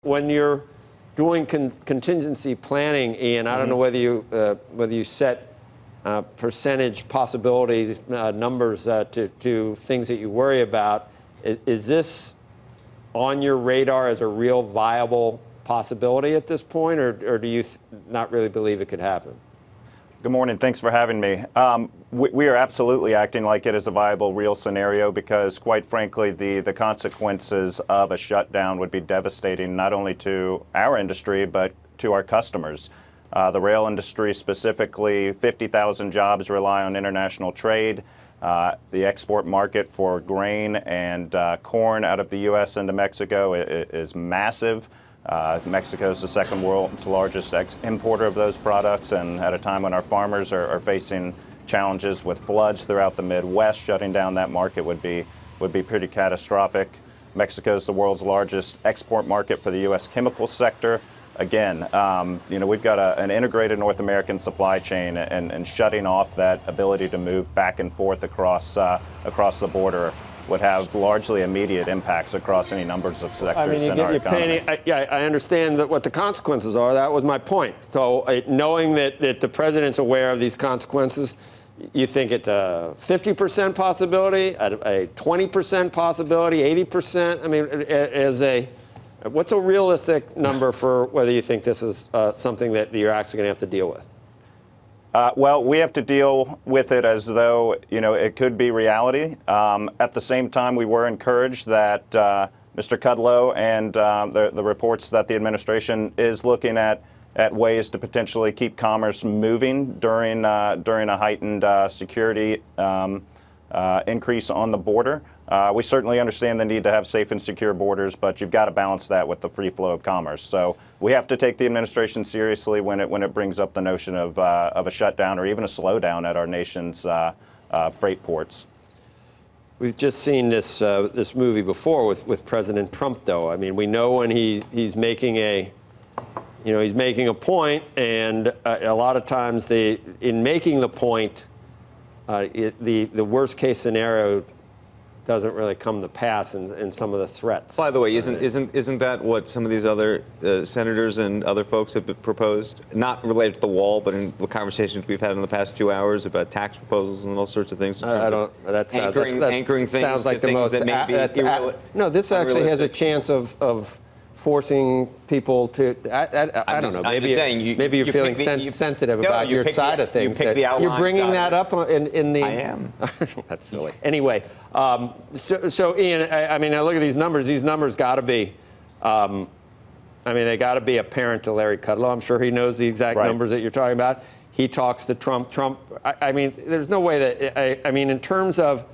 When you're doing contingency planning, Ian, I don't know whether you set percentage possibilities numbers to things that you worry about. Is this on your radar as a real viable possibility at this point, or do you not really believe it could happen? Good morning. Thanks for having me. We are absolutely acting like it is a viable, real scenario because, quite frankly, the consequences of a shutdown would be devastating not only to our industry but to our customers. The rail industry specifically, 50,000 jobs rely on international trade. The export market for grain and corn out of the U.S. into Mexico is massive. Mexico is the second world's largest importer of those products, and at a time when our farmers are facing challenges with floods throughout the Midwest, shutting down that market would be pretty catastrophic. Mexico is the world's largest export market for the U.S. chemical sector. Again, we've got an integrated North American supply chain, and shutting off that ability to move back and forth across the border would have largely immediate impacts across any numbers of sectors in our economy. I understand what the consequences are. That was my point. So knowing that the president's aware of these consequences, you think it's a 50% possibility, a 20% possibility, 80%? I mean, what's a realistic number for whether you think this is something that you're actually going to have to deal with? Well, we have to deal with it as though, it could be reality. At the same time, we were encouraged that Mr. Kudlow and the reports that the administration is looking at ways to potentially keep commerce moving during a heightened security increase on the border. We certainly understand the need to have safe and secure borders, but you've got to balance that with the free flow of commerce. So we have to take the administration seriously when it brings up the notion of a shutdown or even a slowdown at our nation's freight ports. We've just seen this movie before with President Trump, though. I mean, we know when he's making a point, and a lot of times in making the point, the worst case scenario doesn't really come to pass in some of the threats. By the way, isn't that what some of these other senators and other folks have proposed? Not related to the wall, but in the conversations we've had in the past 2 hours about tax proposals and all sorts of things. Anchoring things sounds like the most that may be no, this actually has a chance of forcing people to. I don't know. Maybe you're feeling sensitive about your side of things. You're bringing that up in the. I am. That's silly. Anyway, so Ian, I mean, I look at these numbers. These numbers got to be. They got to be apparent to Larry Kudlow. I'm sure he knows the exact numbers that you're talking about. He talks to Trump. I mean, there's no way that. I mean, in terms of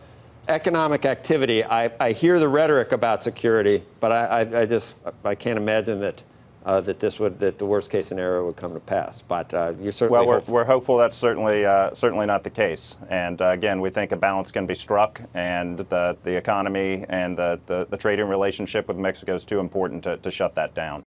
economic activity, I hear the rhetoric about security, but I can't imagine that the worst case scenario would come to pass. But you're certainly we're hopeful that's certainly not the case. And again, we think a balance can be struck, and the economy and the trading relationship with Mexico is too important to shut that down.